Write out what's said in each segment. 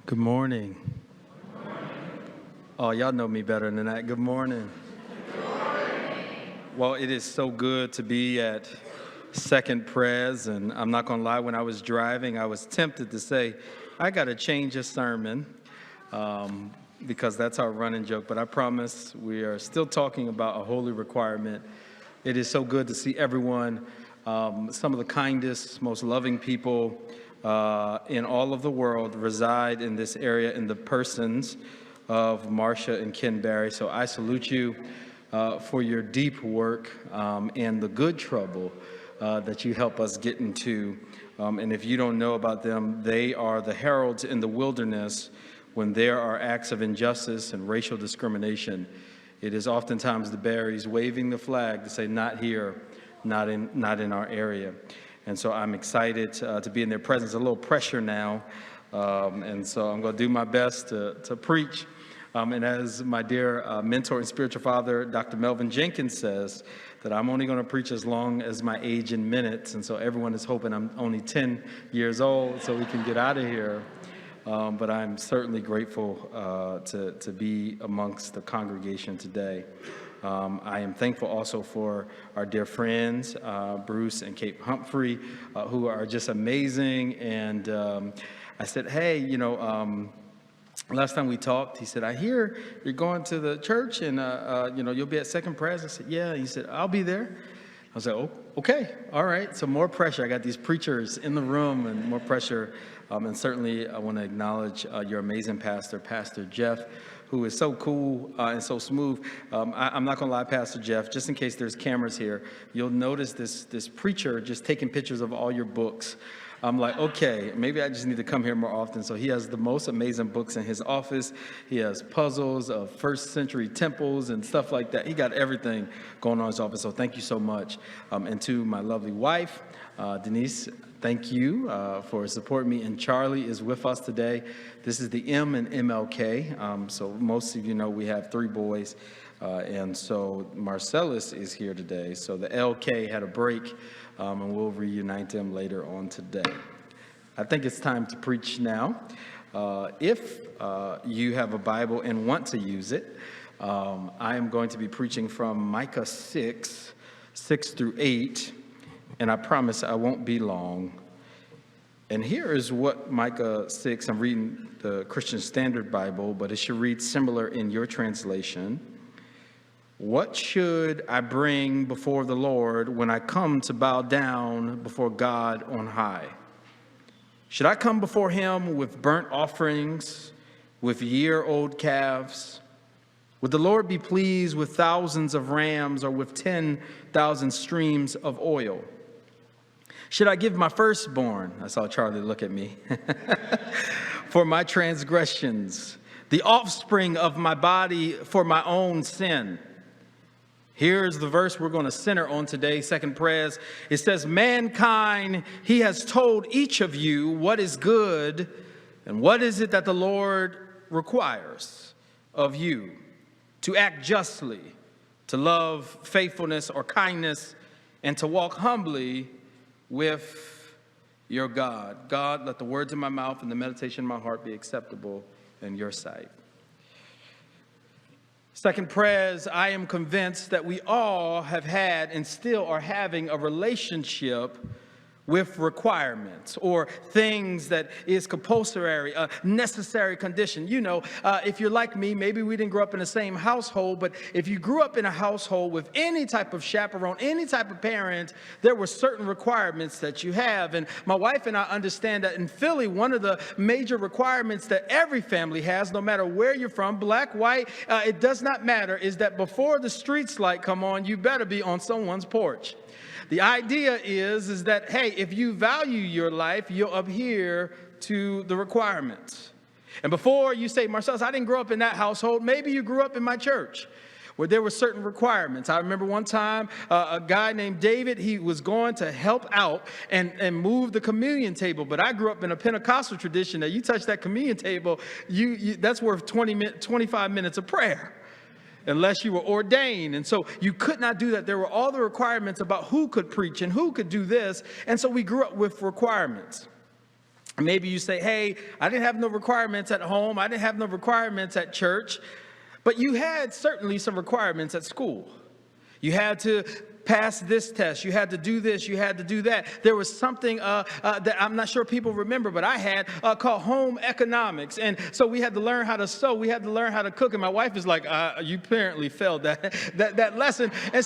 Good morning. Oh, y'all know me better than that. Good morning. Well, it is so good to be at Second Prayers, and I'm not going to lie, when I was driving, I was tempted to say, I got to change a sermon because that's our running joke, but I promise we are still talking about a holy requirement. It is so good to see everyone, some of the kindest, most loving people in all of the world reside in this area in the persons of Marcia and Ken Barry. So I salute you for your deep work and the good trouble that you help us get into. And if you don't know about them, they are the heralds in the wilderness when there are acts of injustice and racial discrimination. It is oftentimes the Barrys waving the flag to say, not here, not in our area. And so I'm excited to be in their presence. A little pressure now, and so I'm going to do my best to preach. And as my dear mentor and spiritual father, Dr. Melvin Jenkins says, that I'm only going to preach as long as my age in minutes. And so everyone is hoping I'm only 10 years old so we can get out of here. But I'm certainly grateful to be amongst the congregation today. I am thankful also for our dear friends, Bruce and Kate Humphrey, who are just amazing. And I said, hey, last time we talked, he said, I hear you're going to the church and, you'll be at Second Prayers. I said, yeah. He said, I'll be there. I was like, oh, okay, all right. So more pressure. I got these preachers in the room and more pressure. And certainly I want to acknowledge your amazing pastor, Pastor Jeff, who is so cool and so smooth. I'm not going to lie, Pastor Jeff, just in case there's cameras here, you'll notice this preacher just taking pictures of all your books. I'm like, okay, maybe I just need to come here more often. So he has the most amazing books in his office. He has puzzles of first century temples and stuff like that. He got everything going on in his office. So thank you so much. And to my lovely wife, Denise, thank you for supporting me. And Charlie is with us today. This is the M and MLK. So most of you know we have 3 boys. And so Marcellus is here today. So the LK had a break, and we'll reunite them later on today. I think it's time to preach now. If you have a Bible and want to use it, I am going to be preaching from Micah 6 through 8, and I promise I won't be long. And here is what Micah 6, I'm reading the Christian Standard Bible, but it should read similar in your translation. What should I bring before the Lord when I come to bow down before God on high? Should I come before him with burnt offerings, with year-old calves? Would the Lord be pleased with thousands of rams or with 10,000 streams of oil? Should I give my firstborn? I saw Charlie look at me. For my transgressions, the offspring of my body for my own sin. Here's the verse we're going to center on today, Second Prayers. It says, mankind, he has told each of you what is good, and what is it that the Lord requires of you? To act justly, to love faithfulness or kindness, and to walk humbly with your God. God, let the words of my mouth and the meditation of my heart be acceptable in your sight. Second Prayers, I am convinced that we all have had and still are having a relationship with requirements or things that is compulsory, a necessary condition. If you're like me, maybe we didn't grow up in the same household, but if you grew up in a household with any type of chaperone, any type of parent, there were certain requirements that you have. And my wife and I understand that in Philly, one of the major requirements that every family has, no matter where you're from, black, white, it does not matter, is that before the streets light come on, you better be on someone's porch. The idea is that, hey, if you value your life, you'll adhere to the requirements. And before you say, Marcellus, I didn't grow up in that household, maybe you grew up in my church where there were certain requirements. I remember one time a guy named David, he was going to help out and move the communion table. But I grew up in a Pentecostal tradition that you touch that communion table, that's worth 25 minutes of prayer. Unless you were ordained. And so you could not do that. There were all the requirements about who could preach and who could do this. And so we grew up with requirements. Maybe you say, hey, I didn't have no requirements at home. I didn't have no requirements at church. But you had certainly some requirements at school. You had to pass this test. You had to do this. You had to do that. There was something that I'm not sure people remember, but I had called home economics. And so we had to learn how to sew. We had to learn how to cook. And my wife is like, you apparently failed that lesson. And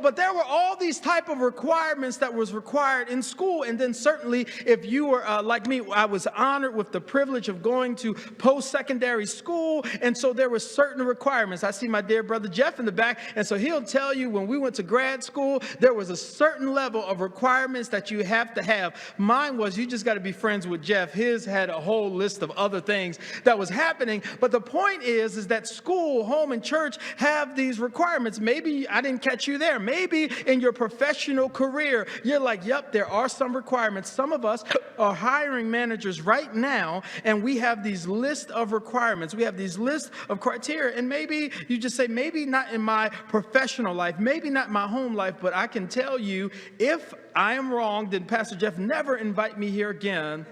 but there were all these type of requirements that was required in school. And then certainly if you were like me, I was honored with the privilege of going to post-secondary school. And so there were certain requirements. I see my dear brother Jeff in the back. And so he'll tell you when we went to grad school, there was a certain level of requirements that you have to have. Mine was you just got to be friends with Jeff. His had a whole list of other things that was happening. But the point is that school, home, and church have these requirements. Maybe I didn't catch you there. Maybe in your professional career, you're like, yep, there are some requirements. Some of us are hiring managers right now, and we have these lists of requirements. We have these lists of criteria. And maybe you just say, maybe not in my professional life, maybe not my home life, but I can tell you, if I am wrong, then Pastor Jeff never invite me here again.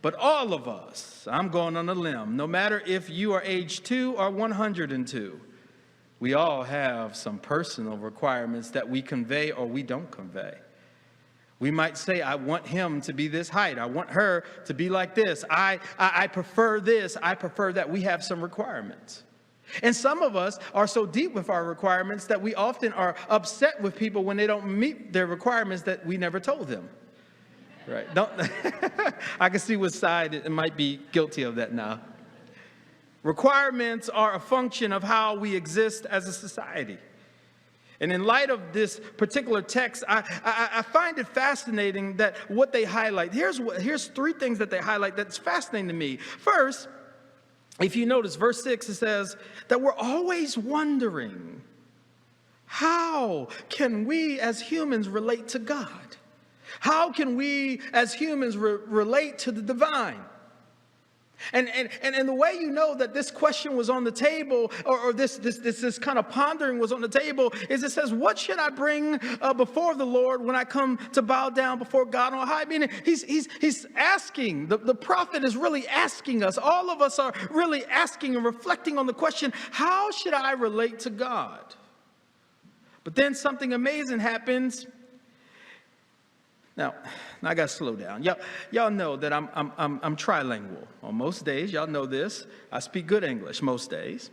But all of us, I'm going on a limb, no matter if you are age 2 or 102, we all have some personal requirements that we convey or we don't convey. We might say, I want him to be this height. I want her to be like this. I prefer this. I prefer that. We have some requirements. And some of us are so deep with our requirements that we often are upset with people when they don't meet their requirements that we never told them. Right? I can see what side it might be guilty of that now. Requirements are a function of how we exist as a society. And in light of this particular text, I find it fascinating that what they highlight. Here's 3 things that they highlight that's fascinating to me. First, if you notice, verse 6, it says that we're always wondering, how can we as humans relate to God? How can we as humans relate to the divine? And the way you know that this question was on the table, or this kind of pondering was on the table, is it says, what should I bring before the Lord when I come to bow down before God on high? Meaning he's asking, the prophet is really asking us, all of us are really asking and reflecting on the question, how should I relate to God? But then something amazing happens. Now I got to slow down. Y'all know that I'm trilingual. On most days, y'all know this. I speak good English most days.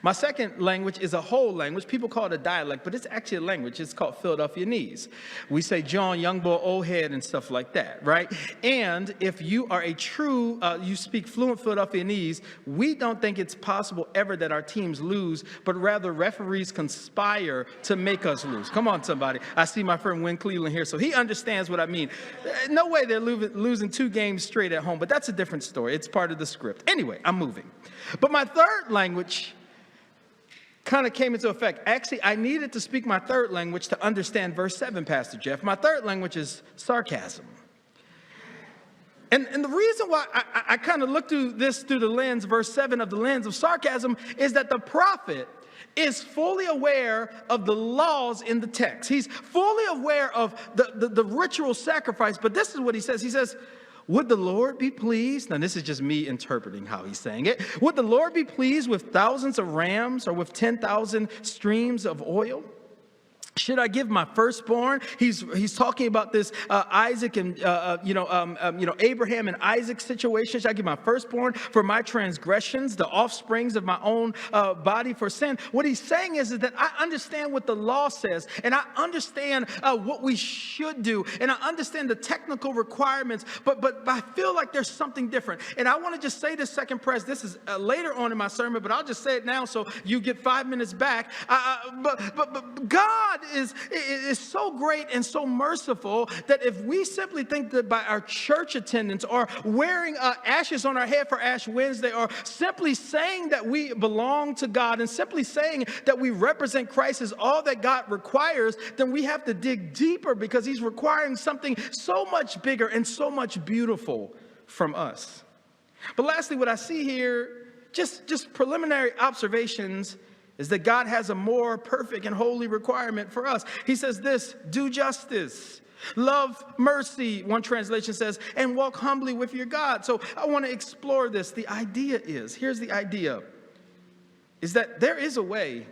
My second language is a whole language. People call it a dialect, but it's actually a language. It's called Philadelphianese. We say John, young boy, old head, and stuff like that, right? And if you are a true, you speak fluent Philadelphianese, we don't think it's possible ever that our teams lose, but rather referees conspire to make us lose. Come on, somebody. I see my friend Win Cleveland here, so he understands what I mean. No way they're losing 2 games straight at home, but that's a different story. It's part of the script. Anyway, I'm moving. But my third language kind of came into effect. Actually, I needed to speak my third language to understand verse 7, Pastor Jeff. My third language is sarcasm. And the reason why I kind of look through this through the lens, verse 7 of the lens of sarcasm, is that the prophet is fully aware of the laws in the text. He's fully aware of the ritual sacrifice. But this is what he says. He says, would the Lord be pleased? Now, this is just me interpreting how he's saying it. Would the Lord be pleased with thousands of rams or with 10,000 streams of oil? Should I give my firstborn? He's talking about this Isaac and Abraham and Isaac situation. Should I give my firstborn for my transgressions, the offsprings of my own body for sin? What he's saying is that I understand what the law says, and I understand what we should do, and I understand the technical requirements. But I feel like there's something different, and I want to just say this, Second Pres. This is later on in my sermon, but I'll just say it now so you get 5 minutes back. But God is so great and so merciful that if we simply think that by our church attendance or wearing ashes on our head for Ash Wednesday, or simply saying that we belong to God and simply saying that we represent Christ is all that God requires, then we have to dig deeper, because he's requiring something so much bigger and so much beautiful from us. But lastly, what I see here, just preliminary observations, is that God has a more perfect and holy requirement for us. He says this: do justice, Love mercy, one translation says, and walk humbly with your God. So I want to explore this. The idea is, here's the idea, is that there is a way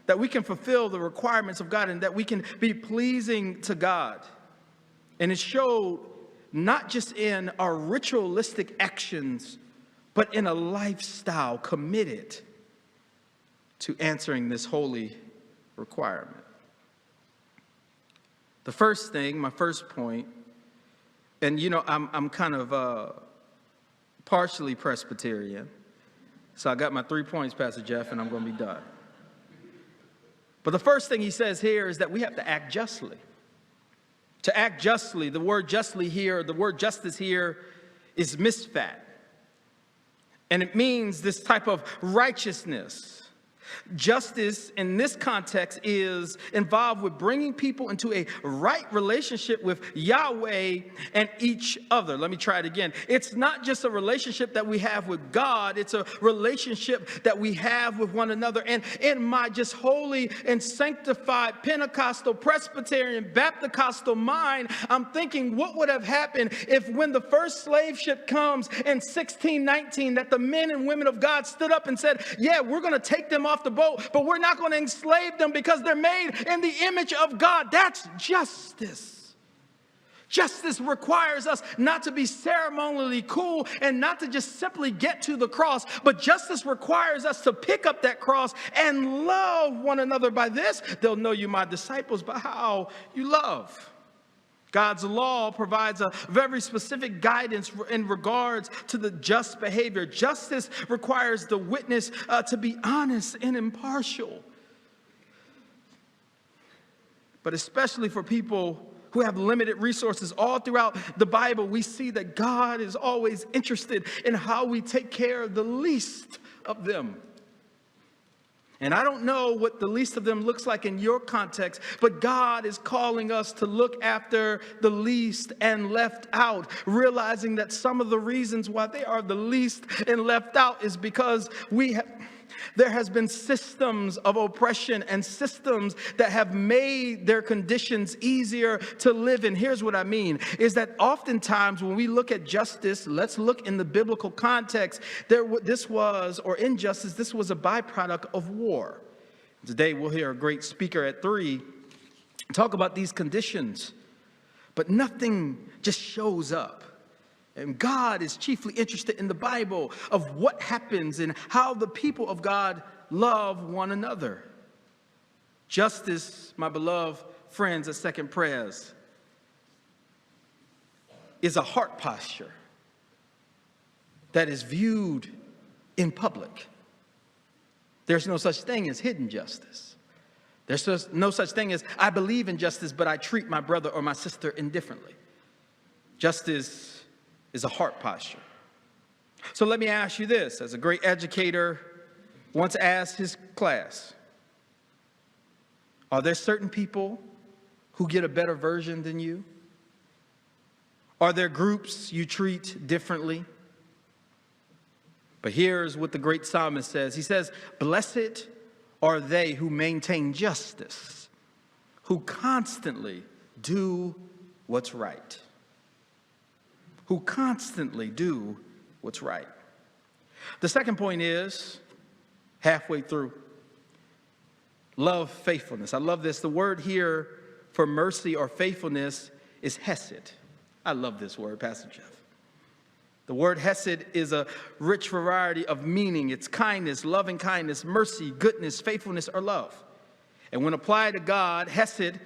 that we can fulfill the requirements of God and that we can be pleasing to God. And it showed not just in our ritualistic actions, but in a lifestyle committed to answering this holy requirement. The first thing, my first point, and I'm kind of partially Presbyterian, so I got my 3 points, Pastor Jeff, and I'm going to be done. But the first thing he says here is that we have to act justly. To act justly, the word justly here, the word justice here is misfat. And it means this type of righteousness. Justice in this context is involved with bringing people into a right relationship with Yahweh and each other. Let me try it again. It's not just a relationship that we have with God. It's a relationship that we have with one another. And in my just holy and sanctified Pentecostal, Presbyterian, Baptist mind, I'm thinking what would have happened if when the first slave ship comes in 1619 that the men and women of God stood up and said, yeah, we're going to take them off the boat, but we're not going to enslave them because they're made in the image of God. That's justice. Justice requires us not to be ceremonially cool and not to just simply get to the cross, but justice requires us to pick up that cross and love one another. By this, they'll know you my disciples by how you love. God's law provides a very specific guidance in regards to the just behavior. Justice requires the witness to be honest and impartial. But especially for people who have limited resources, all throughout the Bible, we see that God is always interested in how we take care of the least of them. And I don't know what the least of them looks like in your context, but God is calling us to look after the least and left out, realizing that some of the reasons why they are the least and left out is because there has been systems of oppression and systems that have made their conditions easier to live in. Here's what I mean, is that oftentimes when we look at justice, let's look in the biblical context, this was a byproduct of war. Today we'll hear a great speaker at 3 talk about these conditions, but nothing just shows up. And God is chiefly interested in the Bible of what happens and how the people of God love one another. Justice, my beloved friends at Second Prayers, is a heart posture that is viewed in public. There's no such thing as hidden justice. There's no such thing as I believe in justice, but I treat my brother or my sister indifferently. Justice is a heart posture. So let me ask you this, as a great educator once asked his class, are there certain people who get a better version than you? Are there groups you treat differently? But here's what the great psalmist says. He says, blessed are they who maintain justice, who constantly do what's right. Who constantly do what's right. The second point is, halfway through, love faithfulness. I love this. The word here for mercy or faithfulness is hesed. I love this word, Pastor Jeff. The word hesed is a rich variety of meaning. It's kindness, loving kindness, mercy, goodness, faithfulness, or love. And when applied to God, hesed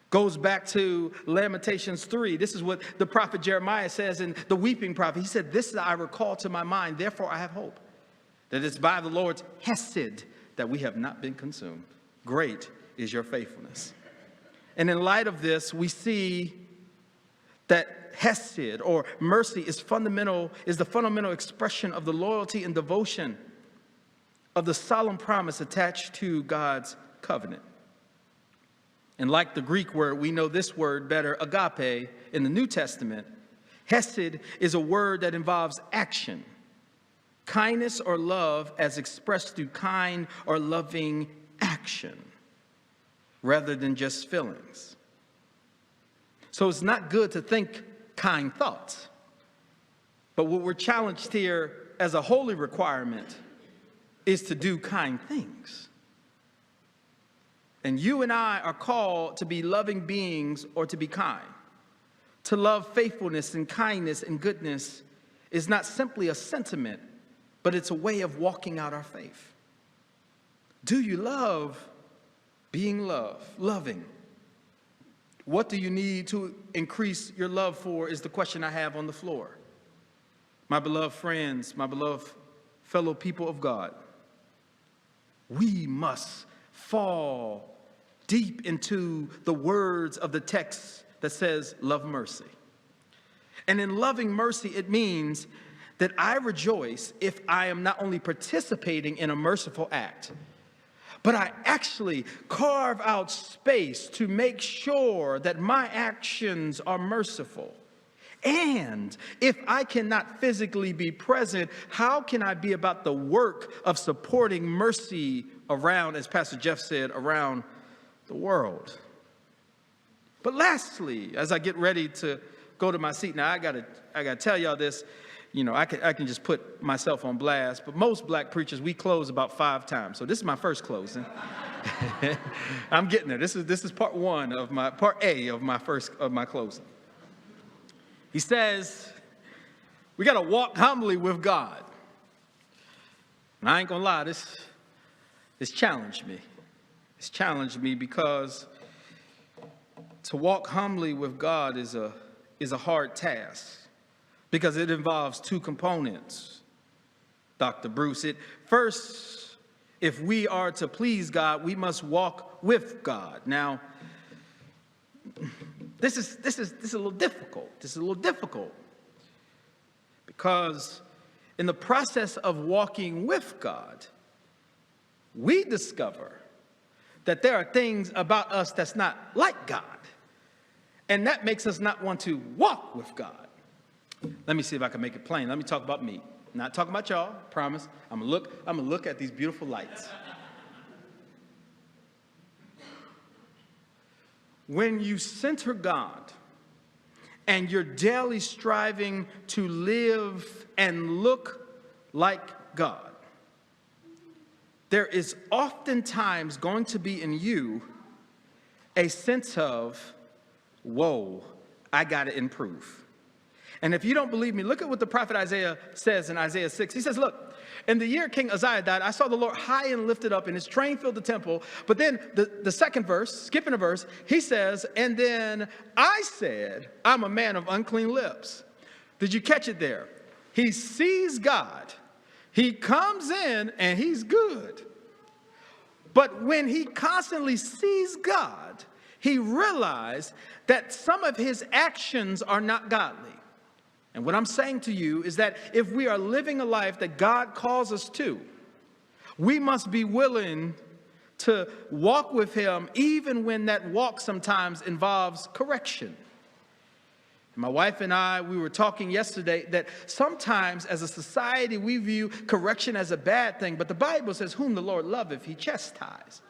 goes back to Lamentations 3. This is what the prophet Jeremiah says in the weeping prophet. He said, this I recall to my mind, therefore I have hope, that it's by the Lord's hesed that we have not been consumed. Great is your faithfulness. And in light of this, we see that hesed or mercy is the fundamental expression of the loyalty and devotion of the solemn promise attached to God's covenant. And like the Greek word, we know this word better, agape, in the New Testament. Hesed is a word that involves action, kindness or love as expressed through kind or loving action, rather than just feelings. So it's not good to think kind thoughts. But what we're challenged here as a holy requirement is to do kind things. And you and I are called to be loving beings or to be kind. To love faithfulness and kindness and goodness is not simply a sentiment, but it's a way of walking out our faith. Do you love being loving? What do you need to increase your love for is the question I have on the floor. My beloved friends, my beloved fellow people of God, we must fall deep into the words of the text that says, love mercy. And in loving mercy, it means that I rejoice if I am not only participating in a merciful act, but I actually carve out space to make sure that my actions are merciful. And if I cannot physically be present, how can I be about the work of supporting mercy around, as Pastor Jeff said, around the world? But lastly, as I get ready to go to my seat, now I gotta tell y'all this. You know, I can just put myself on blast, but most black preachers, we close about 5 times. So this is my first closing. I'm getting there. This is part A of my closing. He says, we got to walk humbly with God. And I ain't gonna lie, this challenged me. It's challenged me because to walk humbly with God is a hard task. Because it involves 2 components, Dr. Bruce. First, if we are to please God, we must walk with God. Now, this is a little difficult. This is a little difficult because in the process of walking with God, we discover that there are things about us that's not like God, and that makes us not want to walk with God. Let me see if I can make it plain. Let me talk about me. I'm not talking about y'all, promise. I'm gonna look at these beautiful lights. When you center God and you're daily striving to live and look like God, there is oftentimes going to be in you a sense of, whoa, I gotta improve. And if you don't believe me, look at what the prophet Isaiah says in Isaiah 6. He says, look, in the year King Uzziah died, I saw the Lord high and lifted up, and his train filled the temple. But then the second verse, skipping a verse, he says, and then I said, I'm a man of unclean lips. Did you catch it there? He sees God. He comes in, and he's good. But when he constantly sees God, he realized that some of his actions are not godly. And what I'm saying to you is that if we are living a life that God calls us to, we must be willing to walk with him even when that walk sometimes involves correction. And my wife and I, we were talking yesterday that sometimes as a society we view correction as a bad thing, but the Bible says, whom the Lord loveth, he chastises.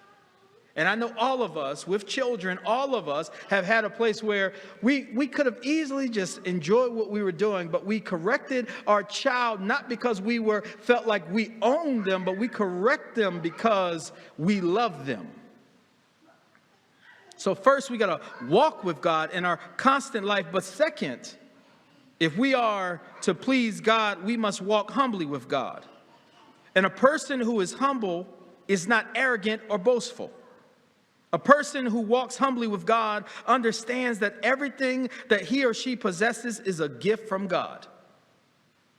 And I know all of us, with children, all of us have had a place where we could have easily just enjoyed what we were doing, but we corrected our child not because we felt like we owned them, but we correct them because we love them. So first, we got to walk with God in our constant life. But second, if we are to please God, we must walk humbly with God. And a person who is humble is not arrogant or boastful. A person who walks humbly with God understands that everything that he or she possesses is a gift from God.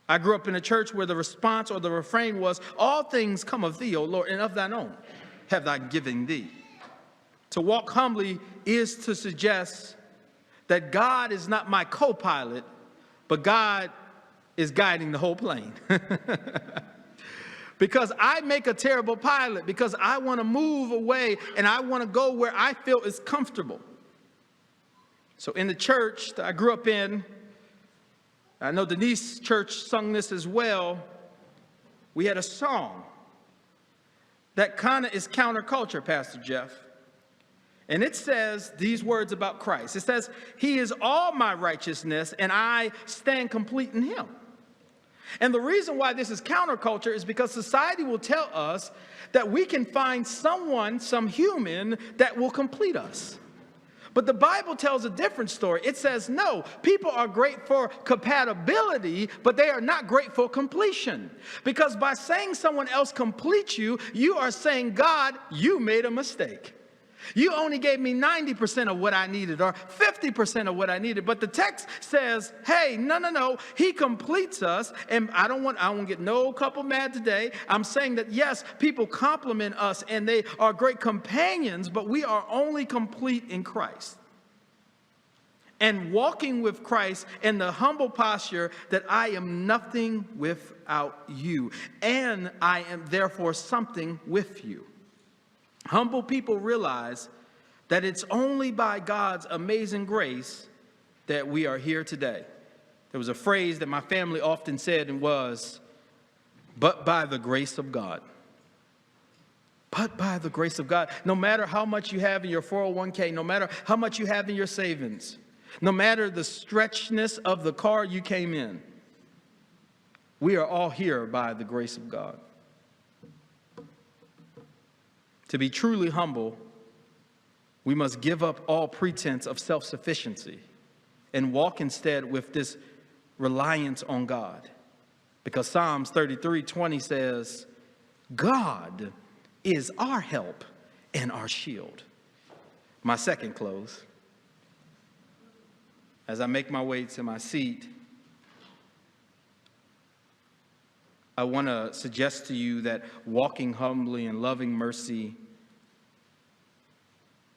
I grew up in a church where the response or the refrain was, all things come of thee, O Lord, and of thine own have I given thee. To walk humbly is to suggest that God is not my co-pilot, but God is guiding the whole plane. Because I make a terrible pilot, because I want to move away and I want to go where I feel is comfortable. So in the church that I grew up in, I know Denise's church sung this as well. We had a song that kind of is counterculture, Pastor Jeff. And it says these words about Christ. It says, he is all my righteousness, and I stand complete in him. And the reason why this is counterculture is because society will tell us that we can find someone, some human, that will complete us. But the Bible tells a different story. It says, no, people are great for compatibility, but they are not great for completion. Because by saying someone else completes you, you are saying, God, you made a mistake. You only gave me 90% of what I needed or 50% of what I needed. But the text says, hey, no. He completes us. And I won't get no couple mad today. I'm saying that, yes, people compliment us and they are great companions, but we are only complete in Christ. And walking with Christ in the humble posture that I am nothing without you, and I am therefore something with you. Humble people realize that it's only by God's amazing grace that we are here today. There was a phrase that my family often said, and was, but by the grace of God. But by the grace of God. No matter how much you have in your 401k, no matter how much you have in your savings, no matter the stretchness of the car you came in, we are all here by the grace of God. To be truly humble, we must give up all pretense of self-sufficiency and walk instead with this reliance on God. Because Psalms 33:20 says, God is our help and our shield. My second close. As I make my way to my seat, I want to suggest to you that walking humbly and loving mercy,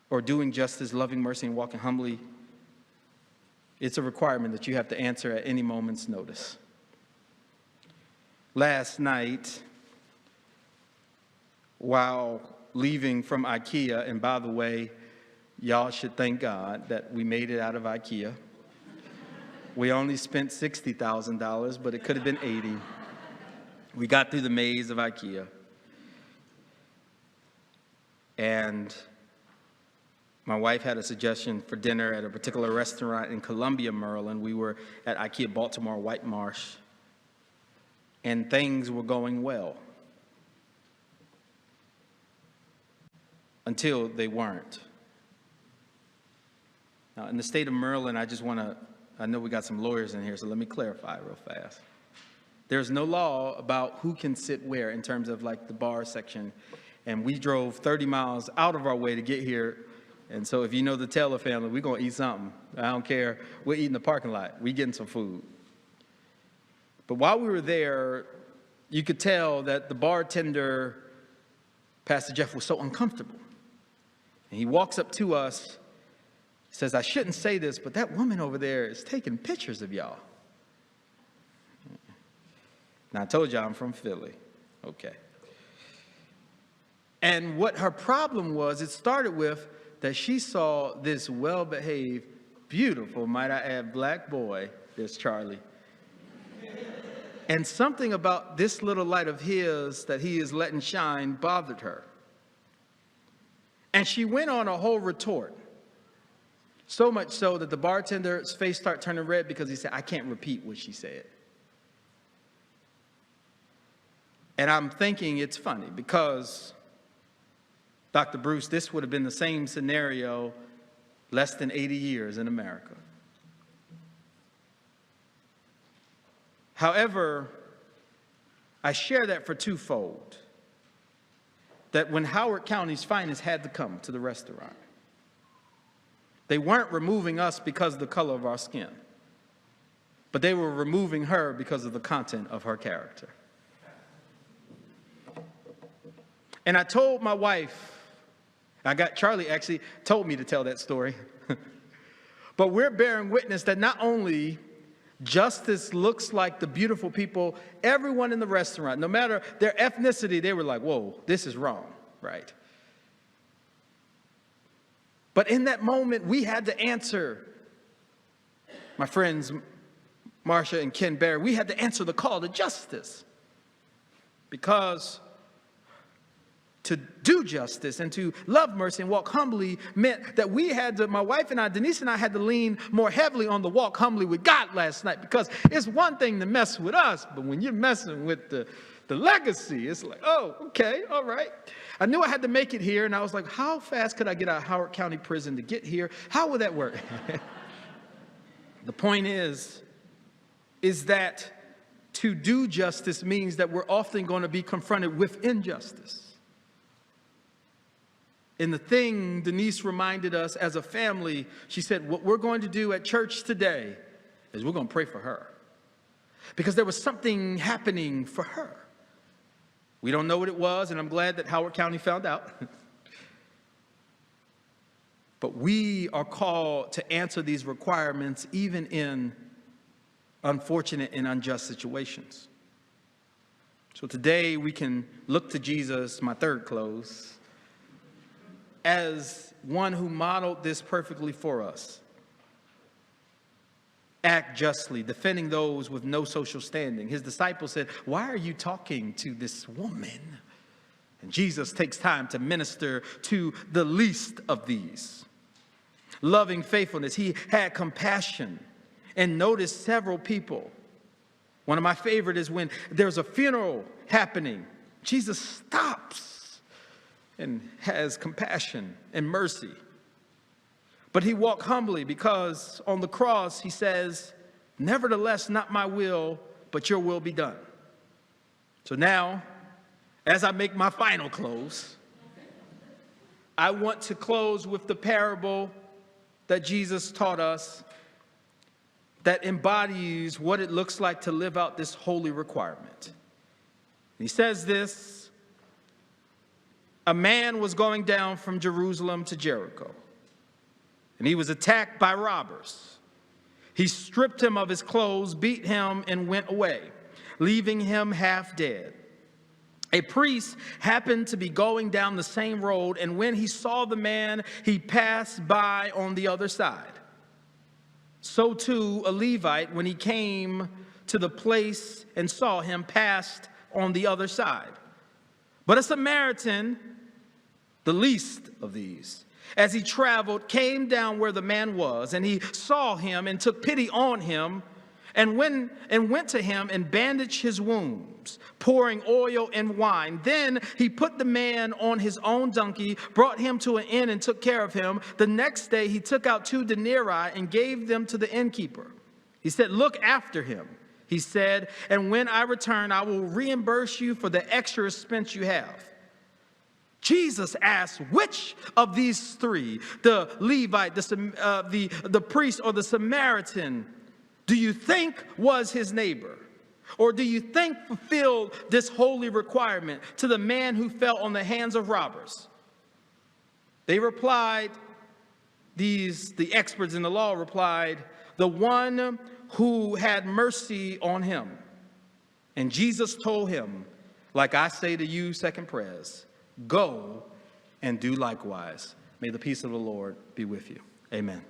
or doing justice, loving mercy, and walking humbly, it's a requirement that you have to answer at any moment's notice. Last night, while leaving from IKEA, and by the way, y'all should thank God that we made it out of IKEA. We only spent $60,000, but it could have been $80,000. We got through the maze of IKEA. And my wife had a suggestion for dinner at a particular restaurant in Columbia, Maryland. We were at IKEA Baltimore, White Marsh. And things were going well. Until they weren't. Now, in the state of Maryland, I know we got some lawyers in here, so let me clarify real fast. There's no law about who can sit where in terms of like the bar section. And we drove 30 miles out of our way to get here. And so if you know the Taylor family, we're going to eat something. I don't care. We're eating the parking lot. We're getting some food. But while we were there, you could tell that the bartender, Pastor Jeff, was so uncomfortable. And he walks up to us, says, I shouldn't say this, but that woman over there is taking pictures of y'all. Now, I told you I'm from Philly. Okay. And what her problem was, it started with that she saw this well-behaved, beautiful, might I add, black boy, there's Charlie. And something about this little light of his that he is letting shine bothered her. And she went on a whole retort. So much so that the bartender's face started turning red because he said, I can't repeat what she said. And I'm thinking it's funny because, Dr. Bruce, this would have been the same scenario less than 80 years in America. However, I share that for twofold. That when Howard County's finest had to come to the restaurant, they weren't removing us because of the color of our skin, but they were removing her because of the content of her character. And I told my wife, Charlie actually told me to tell that story, but we're bearing witness that not only justice looks like the beautiful people, everyone in the restaurant, no matter their ethnicity, they were like, whoa, this is wrong, right? But in that moment, we had to answer, my friends, Marcia and Ken Barry, we had to answer the call to justice. Because to do justice and to love mercy and walk humbly meant that we had to, my wife and I, Denise and I, had to lean more heavily on the walk humbly with God last night, because it's one thing to mess with us, but when you're messing with the legacy, it's like, oh, okay, all right. I knew I had to make it here, and I was like, how fast could I get out of Howard County Prison to get here? How would that work? The point is that to do justice means that we're often going to be confronted with injustice. And the thing Denise reminded us as a family, she said, what we're going to do at church today is we're going to pray for her. Because there was something happening for her. We don't know what it was, and I'm glad that Howard County found out. But we are called to answer these requirements even in unfortunate and unjust situations. So today we can look to Jesus, my third close, as one who modeled this perfectly for us. Act justly, defending those with no social standing. His disciples said, why are you talking to this woman? And Jesus takes time to minister to the least of these. Loving faithfulness, he had compassion and noticed several people. One of my favorite is when there's a funeral happening. Jesus stops and has compassion and mercy. But he walked humbly because on the cross he says, nevertheless, not my will, but your will be done. So now, as I make my final close, I want to close with the parable that Jesus taught us that embodies what it looks like to live out this holy requirement. He says this: a man was going down from Jerusalem to Jericho, and he was attacked by robbers. He stripped him of his clothes, beat him, and went away, leaving him half dead. A priest happened to be going down the same road, and when he saw the man, he passed by on the other side. So too, a Levite, when he came to the place and saw him, passed on the other side. But a Samaritan, the least of these, as he traveled, came down where the man was, and he saw him and took pity on him, and went to him and bandaged his wounds, pouring oil and wine. Then he put the man on his own donkey, brought him to an inn, and took care of him. The next day he took out 2 denarii and gave them to the innkeeper. He said, look after him, he said, and when I return, I will reimburse you for the extra expense you have. Jesus asked, which of these 3, the Levite, the priest, or the Samaritan, do you think was his neighbor? Or do you think fulfilled this holy requirement to the man who fell on the hands of robbers? They replied, the experts in the law replied, the one who had mercy on him. And Jesus told him, like I say to you, second prayers, go and do likewise. May the peace of the Lord be with you. Amen.